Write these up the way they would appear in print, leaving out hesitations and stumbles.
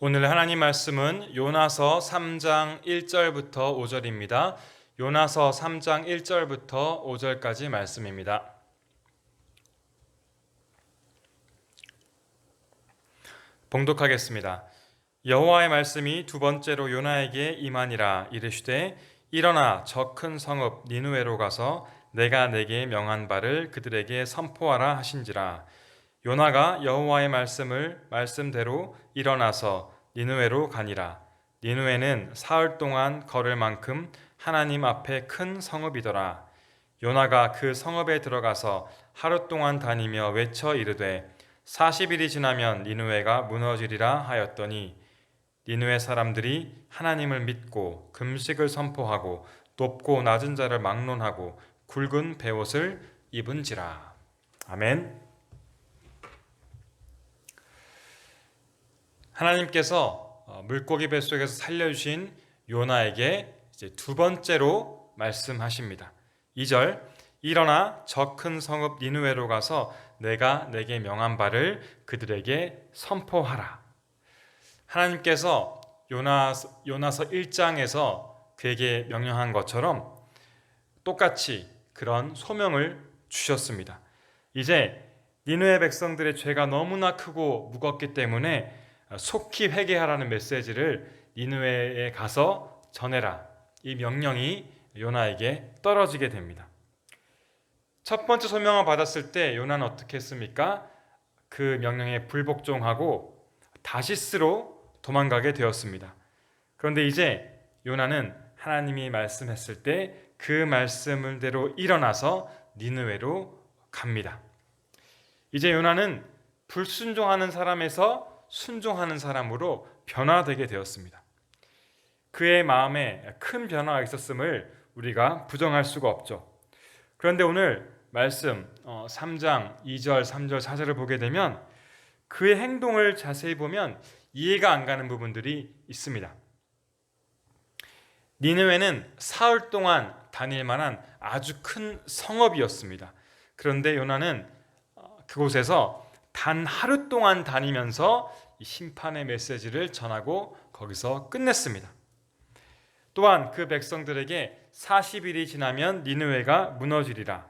오늘 하나님 말씀은 요나서 3장 1절부터 5절입니다. 요나서 3장 1절부터 5절까지 말씀입니다. 봉독하겠습니다. 여호와의 말씀이 두 번째로 요나에게 임하니라. 이르시되 일어나 저 큰 성읍 니느웨로 가서 내가 내게 명한 바를 그들에게 선포하라 하신지라. 요나가 여호와의 말씀대로 일어나서 니느웨로 가니라. 니느웨는 사흘 동안 걸을 만큼 하나님 앞에 큰 성읍이더라. 요나가 그 성읍에 들어가서 하루 동안 다니며 외쳐 이르되 40일이 지나면 니느웨가 무너지리라 하였더니 니느웨 사람들이 하나님을 믿고 금식을 선포하고 높고 낮은 자를 막론하고 굵은 베옷을 입은지라. 아멘. 하나님께서 물고기 뱃속에서 살려주신 요나에게 이제 두 번째로 말씀하십니다. 2절, 일어나 저 큰 성읍 니느웨로 가서 내가 내게 명한 바를 그들에게 선포하라. 하나님께서 요나서 1장에서 그에게 명령한 것처럼 똑같이 그런 소명을 주셨습니다. 이제 니느웨 백성들의 죄가 너무나 크고 무겁기 때문에 속히 회개하라는 메시지를 니느웨에 가서 전해라. 이 명령이 요나에게 떨어지게 됩니다. 첫 번째 소명을 받았을 때 요나는 어떻게 했습니까? 그 명령에 불복종하고 다시스로 도망가게 되었습니다. 그런데 이제 요나는 하나님이 말씀했을 때 그 말씀대로 일어나서 니느웨로 갑니다. 이제 요나는 불순종하는 사람에서 순종하는 사람으로 변화되게 되었습니다. 그의 마음에 큰 변화가 있었음을 우리가 부정할 수가 없죠. 그런데 오늘 말씀 3장 2절, 3절, 4절을 보게 되면 그의 행동을 자세히 보면 이해가 안 가는 부분들이 있습니다. 니느웨는 사흘 동안 다닐 만한 아주 큰 성읍이었습니다. 그런데 요나는 그곳에서 단 하루 동안 다니면서 심판의 메시지를 전하고 거기서 끝냈습니다. 또한 그 백성들에게 40일이 지나면 니느웨가 무너지리라.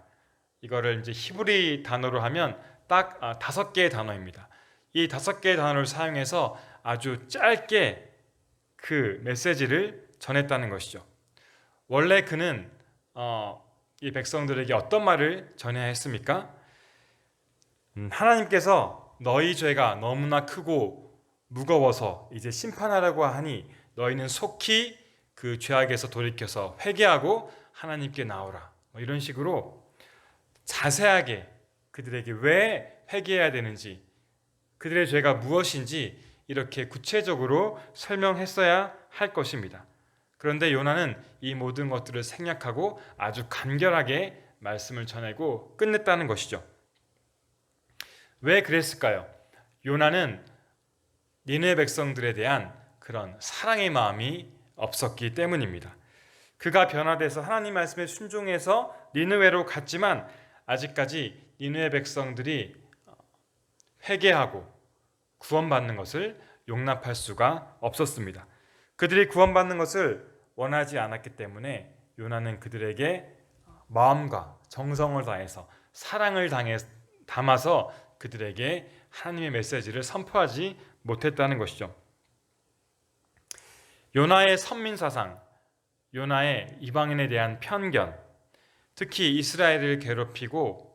이거를 이제 히브리 단어로 하면 딱 5개의 단어입니다. 이 5개의 단어를 사용해서 아주 짧게 그 메시지를 전했다는 것이죠. 원래 그는 이 백성들에게 어떤 말을 전해야 했습니까? 하나님께서 너희 죄가 너무나 크고 무거워서 이제 심판하라고 하니 너희는 속히 그 죄악에서 돌이켜서 회개하고 하나님께 나오라. 이런 식으로 자세하게 그들에게 왜 회개해야 되는지, 그들의 죄가 무엇인지 이렇게 구체적으로 설명했어야 할 것입니다. 그런데 요나는 이 모든 것들을 생략하고 아주 간결하게 말씀을 전하고 끝냈다는 것이죠. 왜 그랬을까요? 요나는 니느웨 백성들에 대한 그런 사랑의 마음이 없었기 때문입니다. 그가 변화돼서 하나님 말씀에 순종해서 니느웨로 갔지만 아직까지 니느웨 백성들이 회개하고 구원받는 것을 용납할 수가 없었습니다. 그들이 구원받는 것을 원하지 않았기 때문에 요나는 그들에게 마음과 정성을 다해서 사랑을 담아서 그들에게 하나님의 메시지를 선포하지 못했다는 것이죠. 요나의 선민사상, 요나의 이방인에 대한 편견, 특히 이스라엘을 괴롭히고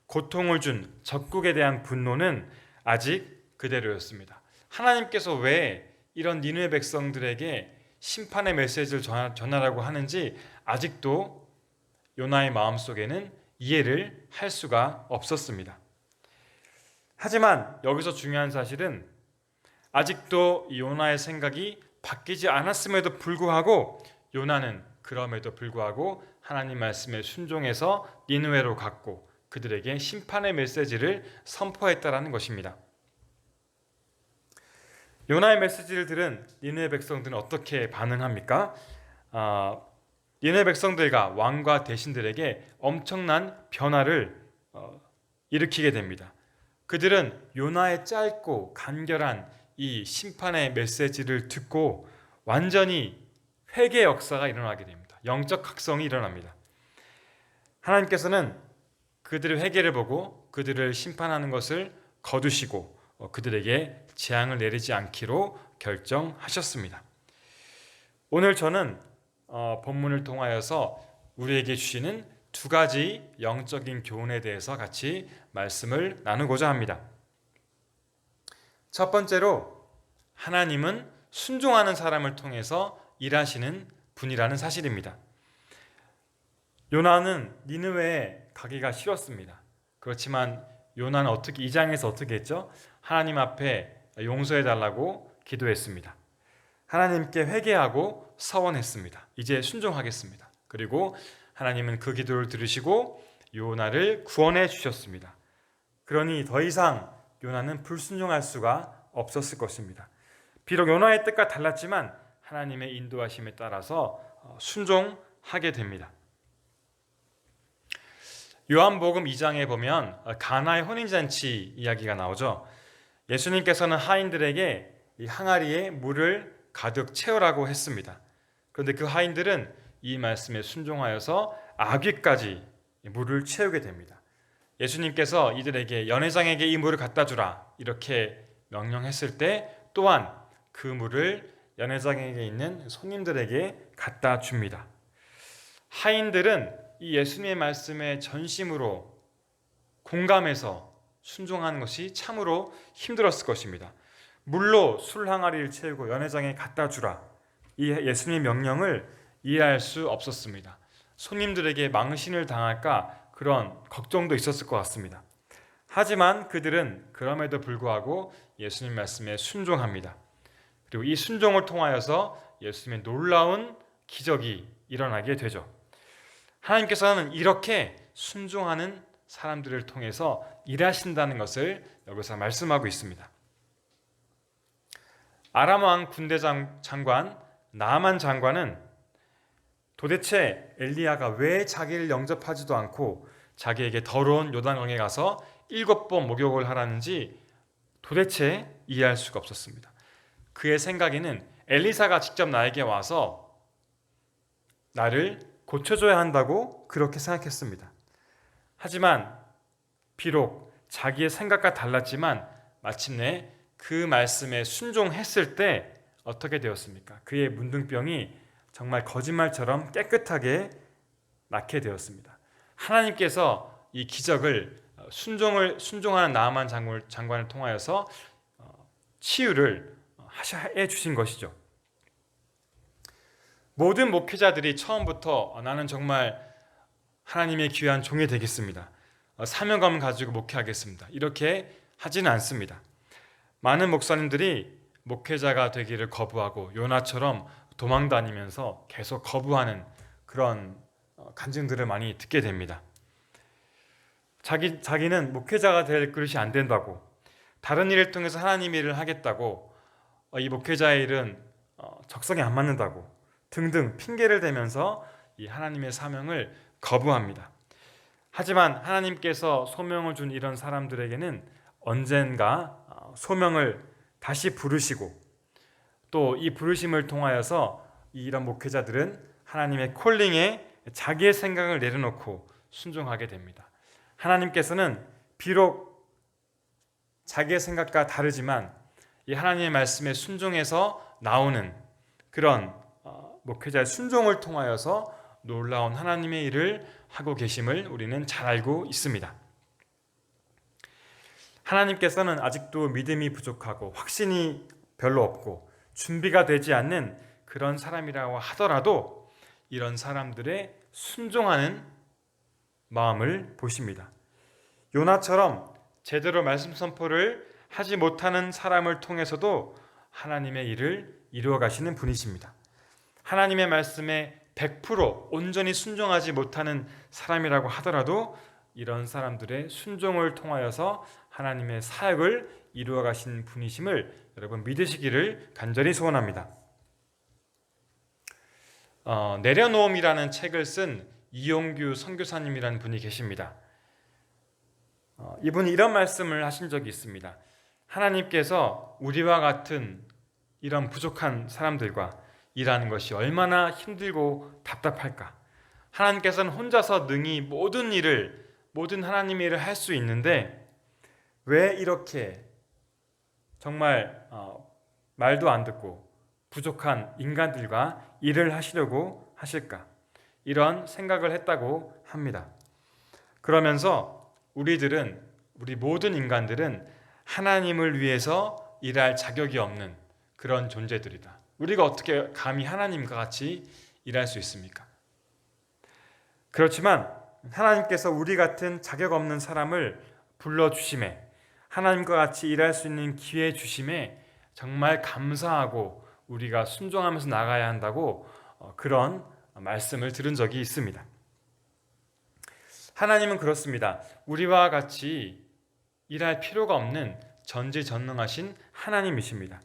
고통을 준 적국에 대한 분노는 아직 그대로였습니다. 하나님께서 왜 이런 니느웨 백성들에게 심판의 메시지를 전하라고 하는지 아직도 요나의 마음속에는 이해를 할 수가 없었습니다. 하지만 여기서 중요한 사실은 아직도 요나의 생각이 바뀌지 않았음에도 불구하고 요나는 그럼에도 불구하고 하나님 말씀에 순종해서 니느웨로 갔고 그들에게 심판의 메시지를 선포했다라는 것입니다. 요나의 메시지를 들은 니느웨 백성들은 어떻게 반응합니까? 니느웨 백성들과 왕과 대신들에게 엄청난 변화를 일으키게 됩니다. 그들은 요나의 짧고 간결한 이 심판의 메시지를 듣고 완전히 회개 역사가 일어나게 됩니다. 영적 각성이 일어납니다. 하나님께서는 그들의 회개를 보고 그들을 심판하는 것을 거두시고 그들에게 재앙을 내리지 않기로 결정하셨습니다. 오늘 저는 본문을 통하여서 우리에게 주시는 두 가지 영적인 교훈에 대해서 같이 말씀을 나누고자 합니다. 첫 번째로 하나님은 순종하는 사람을 통해서 일하시는 분이라는 사실입니다. 요나는 니느웨에 가기가 싫었습니다. 그렇지만 요나는 이 장에서 어떻게 했죠? 하나님 앞에 용서해 달라고 기도했습니다. 하나님께 회개하고 서원했습니다. 이제 순종하겠습니다. 그리고 하나님은 그 기도를 들으시고 요나를 구원해 주셨습니다. 그러니 더 이상 요나는 불순종할 수가 없었을 것입니다. 비록 요나의 뜻과 달랐지만 하나님의 인도하심에 따라서 순종하게 됩니다. 요한복음 2장에 보면 가나의 혼인잔치 이야기가 나오죠. 예수님께서는 하인들에게 이 항아리에 물을 가득 채우라고 했습니다. 그런데 그 하인들은 이 말씀에 순종하여서 아귀까지 물을 채우게 됩니다. 예수님께서 이들에게 연회장에게 이 물을 갖다 주라 이렇게 명령했을 때 또한 그 물을 연회장에게 있는 손님들에게 갖다 줍니다. 하인들은 이 예수님의 말씀에 전심으로 공감해서 순종하는 것이 참으로 힘들었을 것입니다. 물로 술 항아리를 채우고 연회장에 갖다 주라. 이 예수님의 명령을 이해할 수 없었습니다. 손님들에게 망신을 당할까 그런 걱정도 있었을 것 같습니다. 하지만 그들은 그럼에도 불구하고 예수님 말씀에 순종합니다. 그리고 이 순종을 통하여서 예수님의 놀라운 기적이 일어나게 되죠. 하나님께서는 이렇게 순종하는 사람들을 통해서 일하신다는 것을 여기서 말씀하고 있습니다. 아람 왕 군대 장관 나아만 장관은 도대체 엘리야가 왜 자기를 영접하지도 않고 자기에게 더러운 요단강에 가서 7번 목욕을 하라는지 도대체 이해할 수가 없었습니다. 그의 생각에는 엘리사가 직접 나에게 와서 나를 고쳐줘야 한다고 그렇게 생각했습니다. 하지만 비록 자기의 생각과 달랐지만 마침내 그 말씀에 순종했을 때 어떻게 되었습니까? 그의 문둥병이 정말 거짓말처럼 깨끗하게 낫게 되었습니다. 하나님께서 이 기적을 순종하는 나아만 장관을 통하여서 치유를 해 주신 것이죠. 모든 목회자들이 처음부터 나는 정말 하나님의 귀한 종이 되겠습니다. 사명감을 가지고 목회하겠습니다. 이렇게 하지는 않습니다. 많은 목사님들이 목회자가 되기를 거부하고 요나처럼 도망다니면서 계속 거부하는 그런 간증들을 많이 듣게 됩니다. 자기는 목회자가 될 그릇이 안 된다고, 다른 일을 통해서 하나님 일을 하겠다고, 이 목회자의 일은 적성에 안 맞는다고 등등 핑계를 대면서 이 하나님의 사명을 거부합니다. 하지만 하나님께서 소명을 준 이런 사람들에게는 언젠가 소명을 다시 부르시고 또 이 부르심을 통하여서 이런 목회자들은 하나님의 콜링에 자기의 생각을 내려놓고 순종하게 됩니다. 하나님께서는 비록 자기의 생각과 다르지만 이 하나님의 말씀에 순종해서 나오는 그런 목회자의 순종을 통하여서 놀라운 하나님의 일을 하고 계심을 우리는 잘 알고 있습니다. 하나님께서는 아직도 믿음이 부족하고 확신이 별로 없고 준비가 되지 않는 그런 사람이라고 하더라도 이런 사람들의 순종하는 마음을 보십니다. 요나처럼 제대로 말씀 선포를 하지 못하는 사람을 통해서도 하나님의 일을 이루어 가시는 분이십니다. 하나님의 말씀에 100% 온전히 순종하지 못하는 사람이라고 하더라도 이런 사람들의 순종을 통하여서 하나님의 사역을 이루어 가신 분이심을 여러분 믿으시기를 간절히 소원합니다. 내려놓음이라는 책을 쓴 이용규 선교사님이라는 분이 계십니다. 이분이 이런 말씀을 하신 적이 있습니다. 하나님께서 우리와 같은 이런 부족한 사람들과 일하는 것이 얼마나 힘들고 답답할까. 하나님께서는 혼자서 능히 모든 하나님의 일을 할 수 있는데 왜 이렇게 정말 말도 안 듣고 부족한 인간들과 일을 하시려고 하실까? 이런 생각을 했다고 합니다. 그러면서 우리 모든 인간들은 하나님을 위해서 일할 자격이 없는 그런 존재들이다. 우리가 어떻게 감히 하나님과 같이 일할 수 있습니까? 그렇지만 하나님께서 우리 같은 자격 없는 사람을 불러주심에, 하나님과 같이 일할 수 있는 기회 주심에 정말 감사하고 우리가 순종하면서 나가야 한다고 그런 말씀을 들은 적이 있습니다. 하나님은 그렇습니다. 우리와 같이 일할 필요가 없는 전지전능하신 하나님이십니다.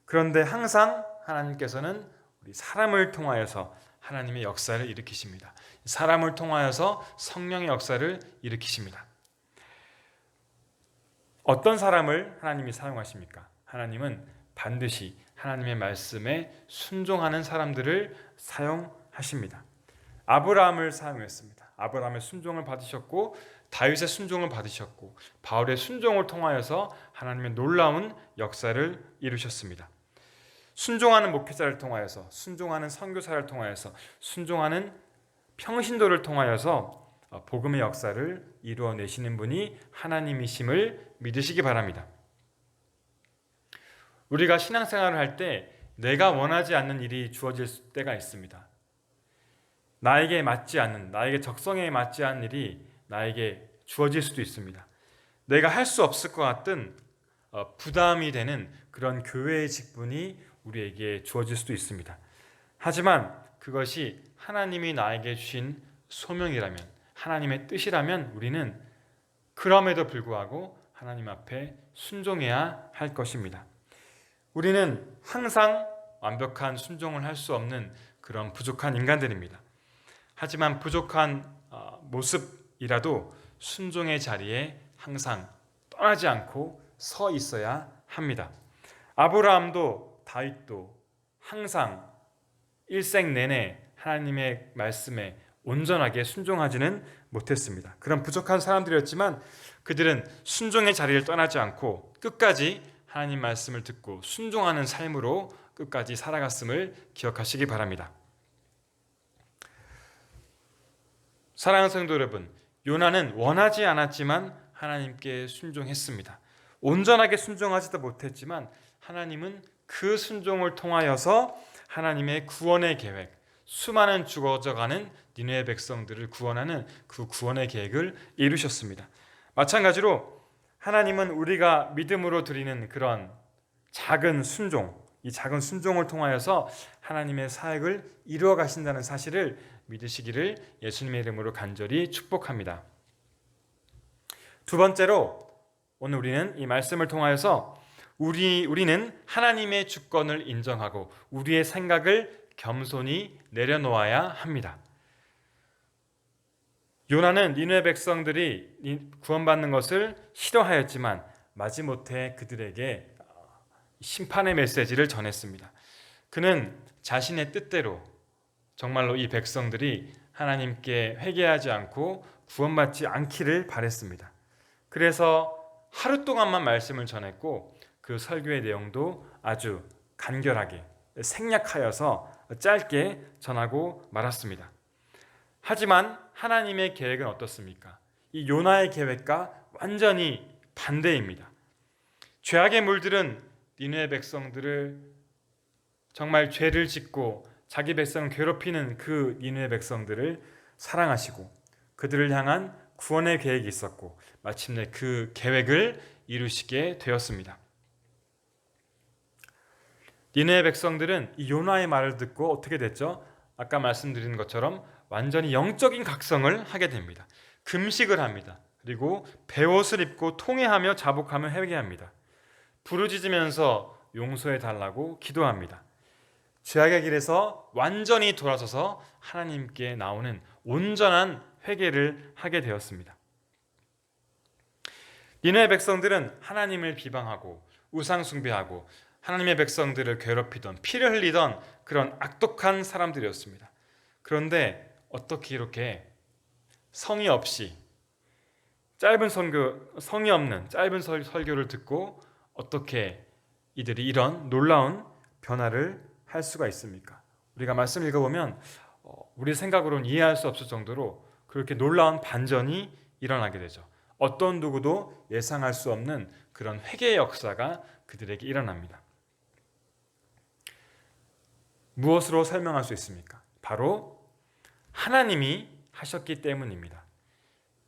그런데 항상 하나님께서는 우리 사람을 통하여서 하나님의 역사를 일으키십니다. 사람을 통하여서 성령의 역사를 일으키십니다. 어떤 사람을 하나님이 사용하십니까? 하나님은 반드시 하나님의 말씀에 순종하는 사람들을 사용하십니다. 아브라함을 사용했습니다. 아브라함의 순종을 받으셨고 다윗의 순종을 받으셨고 바울의 순종을 통하여서 하나님의 놀라운 역사를 이루셨습니다. 순종하는 목회자를 통하여서, 순종하는 선교사를 통하여서, 순종하는 평신도를 통하여서 복음의 역사를 이루어내시는 분이 하나님이심을 믿으시기 바랍니다. 우리가 신앙생활을 할 때 내가 원하지 않는 일이 주어질 때가 있습니다. 나에게 맞지 않는, 나에게 적성에 맞지 않는 일이 나에게 주어질 수도 있습니다. 내가 할 수 없을 것 같은 부담이 되는 그런 교회의 직분이 우리에게 주어질 수도 있습니다. 하지만 그것이 하나님이 나에게 주신 소명이라면, 하나님의 뜻이라면 우리는 그럼에도 불구하고 하나님 앞에 순종해야 할 것입니다. 우리는 항상 완벽한 순종을 할 수 없는 그런 부족한 인간들입니다. 하지만 부족한 모습이라도 순종의 자리에 항상 떠나지 않고 서 있어야 합니다. 아브라함도 다윗도 항상 일생 내내 하나님의 말씀에 온전하게 순종하지는 못했습니다. 그런 부족한 사람들이었지만 그들은 순종의 자리를 떠나지 않고 끝까지 하나님 말씀을 듣고 순종하는 삶으로 끝까지 살아갔음을 기억하시기 바랍니다. 사랑하는 성도 여러분, 요나는 원하지 않았지만 하나님께 순종했습니다. 온전하게 순종하지도 못했지만 하나님은 그 순종을 통하여서 하나님의 구원의 계획, 수많은 죽어져가는 니느웨 백성들을 구원하는 그 구원의 계획을 이루셨습니다. 마찬가지로 하나님은 우리가 믿음으로 드리는 그런 작은 순종, 이 작은 순종을 통하여서 하나님의 사역을 이루어 가신다는 사실을 믿으시기를 예수님의 이름으로 간절히 축복합니다. 두 번째로 오늘 우리는 이 말씀을 통하여서 우리는 하나님의 주권을 인정하고 우리의 생각을 겸손히 내려놓아야 합니다. 요나는 니느웨 백성들이 구원받는 것을 싫어하였지만 마지못해 그들에게 심판의 메시지를 전했습니다. 그는 자신의 뜻대로 정말로 이 백성들이 하나님께 회개하지 않고 구원받지 않기를 바랬습니다. 그래서 하루 동안만 말씀을 전했고 그 설교의 내용도 아주 간결하게 생략하여서 짧게 전하고 말았습니다. 하지만 하나님의 계획은 어떻습니까? 이 요나의 계획과 완전히 반대입니다. 죄악에 물들은 니느웨 백성들을 정말 죄를 짓고 자기 백성을 괴롭히는 그 니느웨 백성들을 사랑하시고 그들을 향한 구원의 계획이 있었고 마침내 그 계획을 이루시게 되었습니다. 니느웨 백성들은 이 요나의 말을 듣고 어떻게 됐죠? 아까 말씀드린 것처럼 완전히 영적인 각성을 하게 됩니다. 금식을 합니다. 그리고 베옷을 입고 통회하며 자복하며 회개합니다. 부르짖으면서 용서해 달라고 기도합니다. 죄악의 길에서 완전히 돌아서서 하나님께 나오는 온전한 회개를 하게 되었습니다. 니느웨 백성들은 하나님을 비방하고 우상 숭배하고 하나님의 백성들을 괴롭히던 피를 흘리던 그런 악독한 사람들이었습니다. 그런데 어떻게 이렇게 성의 없이 성의 없는 짧은 설교를 듣고 어떻게 이들이 이런 놀라운 변화를 할 수가 있습니까? 우리가 말씀 읽어보면 우리 생각으로는 이해할 수 없을 정도로 그렇게 놀라운 반전이 일어나게 되죠. 어떤 누구도 예상할 수 없는 그런 회개의 역사가 그들에게 일어납니다. 무엇으로 설명할 수 있습니까? 바로 하나님이 하셨기 때문입니다.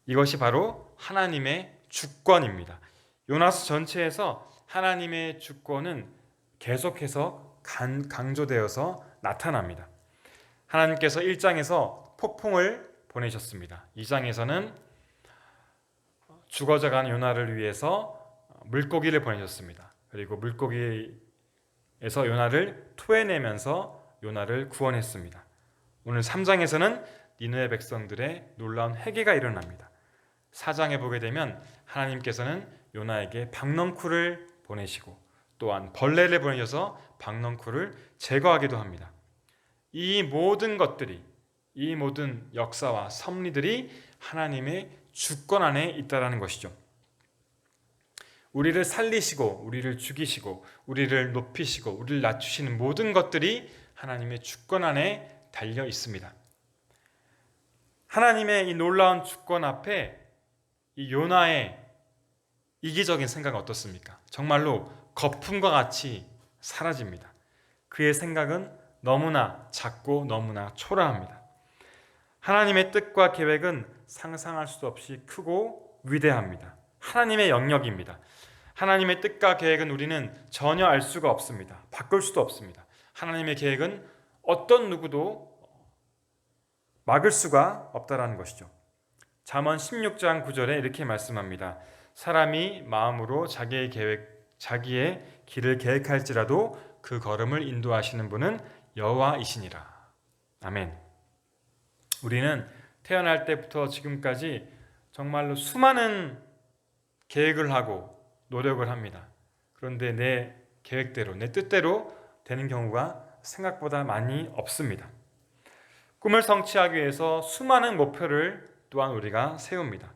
이것이 바로 하나님의 주권입니다. 요나스 전체에서 하나님의 주권은 계속해서 강조되어서 나타납니다. 하나님께서 1장에서 폭풍을 보내셨습니다. 2장에서는 죽어져가는 요나를 위해서 물고기를 보내셨습니다. 그리고 물고기에서 요나를 토해내면서 요나를 구원했습니다. 오늘 3장에서는 니느웨 백성들의 놀라운 회개가 일어납니다. 4장에 보게 되면 하나님께서는 요나에게 박넝쿨을 보내시고 또한 벌레를 보내셔서 박넝쿨을 제거하기도 합니다. 이 모든 것들이, 이 모든 역사와 섭리들이 하나님의 주권 안에 있다는 것이죠. 우리를 살리시고 우리를 죽이시고 우리를 높이시고 우리를 낮추시는 모든 것들이 하나님의 주권 안에 달려 있습니다. 하나님의 이 놀라운 주권 앞에 이 요나의 이기적인 생각은 어떻습니까? 정말로 거품과 같이 사라집니다. 그의 생각은 너무나 작고 너무나 초라합니다. 하나님의 뜻과 계획은 상상할 수 없이 크고 위대합니다. 하나님의 영역입니다. 하나님의 뜻과 계획은 우리는 전혀 알 수가 없습니다. 바꿀 수도 없습니다. 하나님의 계획은 어떤 누구도 막을 수가 없다라는 것이죠. 잠언 16장 9절에 이렇게 말씀합니다. 사람이 마음으로 자기의 길을 계획할지라도 그 걸음을 인도하시는 분은 여호와이시니라. 아멘. 우리는 태어날 때부터 지금까지 정말로 수많은 계획을 하고 노력을 합니다. 그런데 내 계획대로, 내 뜻대로 되는 경우가 생각보다 많이 없습니다. 꿈을 성취하기 위해서 수많은 목표를 또한 우리가 세웁니다.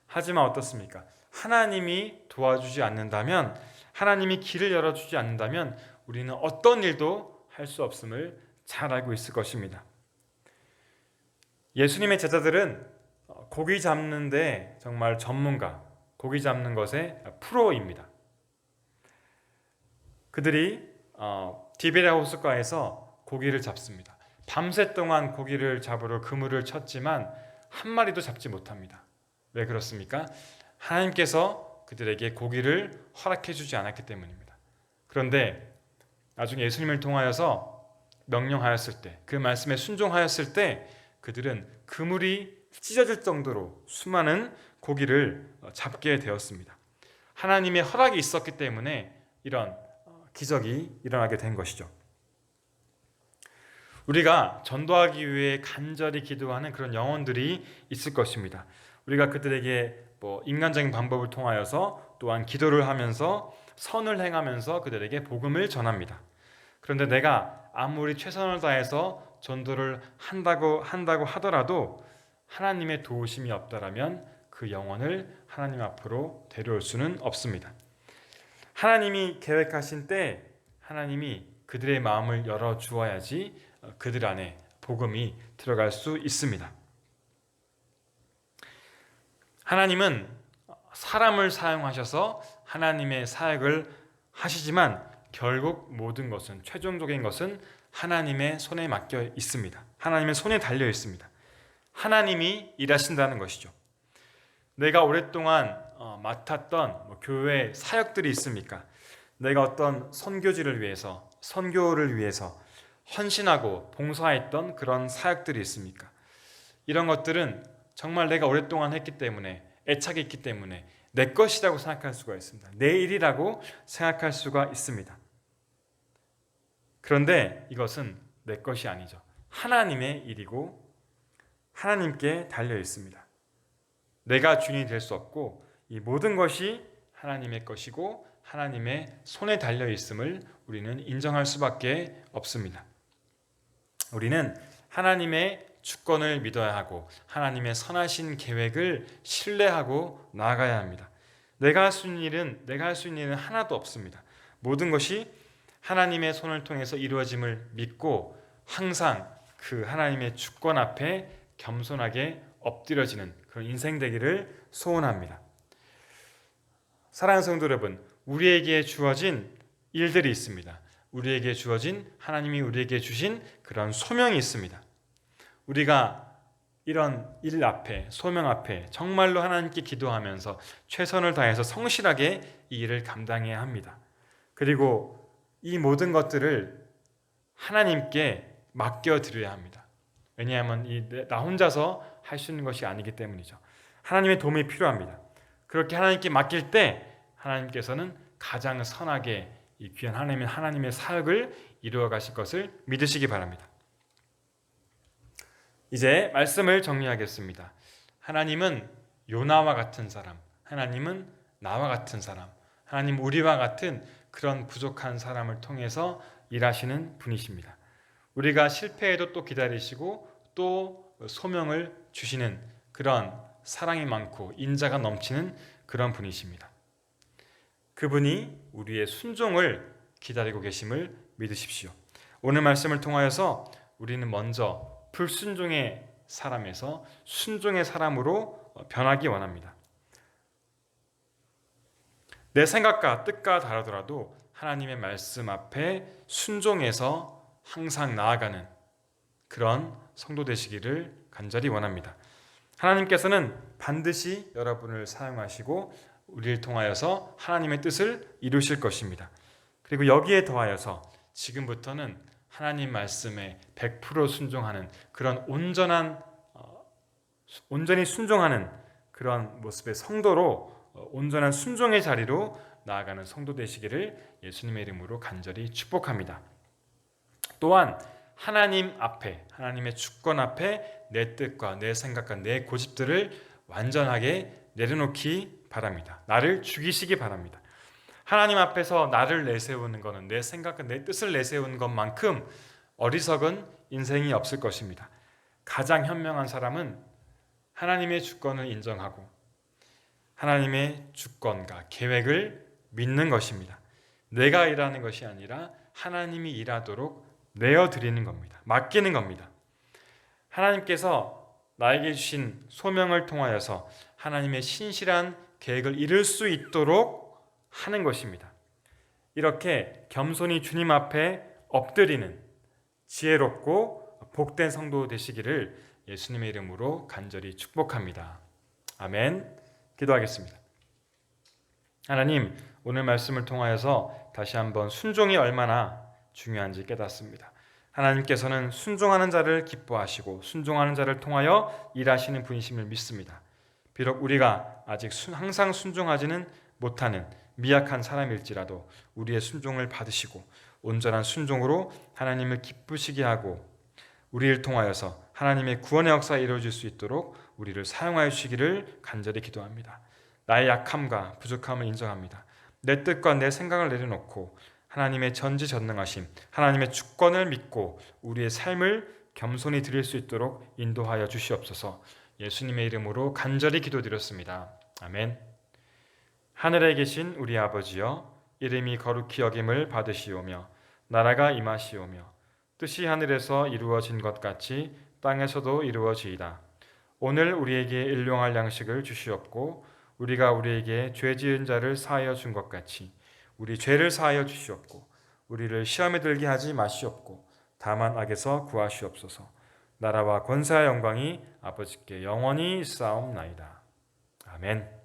하지만 어떻습니까? 하나님이 도와주지 않는다면, 하나님이 길을 열어주지 않는다면 우리는 어떤 일도 할 수 없음을 잘 알고 있을 것입니다. 예수님의 제자들은 고기 잡는데 정말 전문가, 고기 잡는 것의 프로입니다. 그들이 디베랴 호숫가에서 고기를 잡습니다. 밤새 동안 고기를 잡으러 그물을 쳤지만 한 마리도 잡지 못합니다. 왜 그렇습니까? 하나님께서 그들에게 고기를 허락해 주지 않았기 때문입니다. 그런데 나중에 예수님을 통하여서 명령하였을 때, 그 말씀에 순종하였을 때 그들은 그물이 찢어질 정도로 수많은 고기를 잡게 되었습니다. 하나님의 허락이 있었기 때문에 이런 기적이 일어나게 된 것이죠. 우리가 전도하기 위해 간절히 기도하는 그런 영혼들이 있을 것입니다. 우리가 그들에게 인간적인 방법을 통하여서 또한 기도를 하면서 선을 행하면서 그들에게 복음을 전합니다. 그런데 내가 아무리 최선을 다해서 전도를 한다고 하더라도 하나님의 도우심이 없다라면 그 영혼을 하나님 앞으로 데려올 수는 없습니다. 하나님이 계획하신 때 하나님이 그들의 마음을 열어주어야지 그들 안에 복음이 들어갈 수 있습니다. 하나님은 사람을 사용하셔서 하나님의 사역을 하시지만 결국 모든 것은, 최종적인 것은 하나님의 손에 맡겨 있습니다. 하나님의 손에 달려 있습니다. 하나님이 일하신다는 것이죠. 내가 오랫동안 맡았던 교회 사역들이 있습니까? 내가 어떤 선교지를 위해서, 선교를 위해서 헌신하고 봉사했던 그런 사역들이 있습니까? 이런 것들은 정말 내가 오랫동안 했기 때문에, 애착이 있기 때문에 내 것이라고 생각할 수가 있습니다. 내 일이라고 생각할 수가 있습니다. 그런데 이것은 내 것이 아니죠. 하나님의 일이고 하나님께 달려 있습니다. 내가 주인이 될 수 없고 이 모든 것이 하나님의 것이고 하나님의 손에 달려 있음을 우리는 인정할 수밖에 없습니다. 우리는 하나님의 주권을 믿어야 하고 하나님의 선하신 계획을 신뢰하고 나아가야 합니다. 내가 할 수 있는 일은 하나도 없습니다. 모든 것이 하나님의 손을 통해서 이루어짐을 믿고 항상 그 하나님의 주권 앞에 겸손하게 엎드려지는 그런 인생 되기를 소원합니다. 사랑하는 성도 여러분, 우리에게 주어진 일들이 있습니다. 우리에게 주어진 하나님이 우리에게 주신 그런 소명이 있습니다. 우리가 이런 일 앞에, 소명 앞에 정말로 하나님께 기도하면서 최선을 다해서 성실하게 이 일을 감당해야 합니다. 그리고 이 모든 것들을 하나님께 맡겨드려야 합니다. 왜냐하면 나 혼자서 할 수 있는 것이 아니기 때문이죠. 하나님의 도움이 필요합니다. 그렇게 하나님께 맡길 때 하나님께서는 가장 선하게 이 귀한 하나님의 사역을 이루어 가실 것을 믿으시기 바랍니다. 이제 말씀을 정리하겠습니다. 하나님은 요나와 같은 사람, 하나님은 나와 같은 사람, 하나님 우리와 같은 그런 부족한 사람을 통해서 일하시는 분이십니다. 우리가 실패해도 또 기다리시고 또 소명을 주시는 그런 사랑이 많고 인자가 넘치는 그런 분이십니다. 그분이 우리의 순종을 기다리고 계심을 믿으십시오. 오늘 말씀을 통하여서 우리는 먼저 불순종의 사람에서 순종의 사람으로 변하기 원합니다. 내 생각과 뜻과 다르더라도 하나님의 말씀 앞에 순종해서 항상 나아가는 그런 성도 되시기를 간절히 원합니다. 하나님께서는 반드시 여러분을 사용하시고 우리를 통하여서 하나님의 뜻을 이루실 것입니다. 그리고 여기에 더하여서 지금부터는 하나님 말씀에 100% 순종하는 그런 온전히 순종하는 그런 모습의 성도로 온전한 순종의 자리로 나아가는 성도 되시기를 예수님의 이름으로 간절히 축복합니다. 또한 하나님 앞에, 하나님의 주권 앞에 내 뜻과 내 생각과 내 고집들을 완전하게 내려놓기 바랍니다. 나를 죽이시기 바랍니다. 하나님 앞에서 나를 내세우는 것은 내 생각과 내 뜻을 내세우는 것만큼 어리석은 인생이 없을 것입니다. 가장 현명한 사람은 하나님의 주권을 인정하고 하나님의 주권과 계획을 믿는 것입니다. 내가 일하는 것이 아니라 하나님이 일하도록 내어드리는 겁니다. 맡기는 겁니다. 하나님께서 나에게 주신 소명을 통하여서 하나님의 신실한 계획을 이룰 수 있도록 하는 것입니다. 이렇게 겸손히 주님 앞에 엎드리는 지혜롭고 복된 성도 되시기를 예수님의 이름으로 간절히 축복합니다. 아멘. 기도하겠습니다. 하나님, 오늘 말씀을 통하여서 다시 한번 순종이 얼마나 중요한지 깨닫습니다. 하나님께서는 순종하는 자를 기뻐하시고 순종하는 자를 통하여 일하시는 분이심을 믿습니다. 비록 우리가 아직 항상 순종하지는 못하는 미약한 사람일지라도 우리의 순종을 받으시고 온전한 순종으로 하나님을 기쁘시게 하고 우리를 통하여서 하나님의 구원의 역사가 이루어질 수 있도록 우리를 사용하여 주시기를 간절히 기도합니다. 나의 약함과 부족함을 인정합니다. 내 뜻과 내 생각을 내려놓고 하나님의 전지전능하심, 하나님의 주권을 믿고 우리의 삶을 겸손히 드릴 수 있도록 인도하여 주시옵소서. 예수님의 이름으로 간절히 기도드렸습니다. 아멘. 하늘에 계신 우리 아버지여, 이름이 거룩히 여김을 받으시오며 나라가 임하시오며 뜻이 하늘에서 이루어진 것 같이 땅에서도 이루어지이다. 오늘 우리에게 일용할 양식을 주시옵고 우리가 우리에게 죄 지은 자를 사하여 준 것 같이 우리 죄를 사하여 주시옵고 우리를 시험에 들게 하지 마시옵고 다만 악에서 구하시옵소서. 나라와 권세와 영광이 아버지께 영원히 있사옵나이다. 아멘.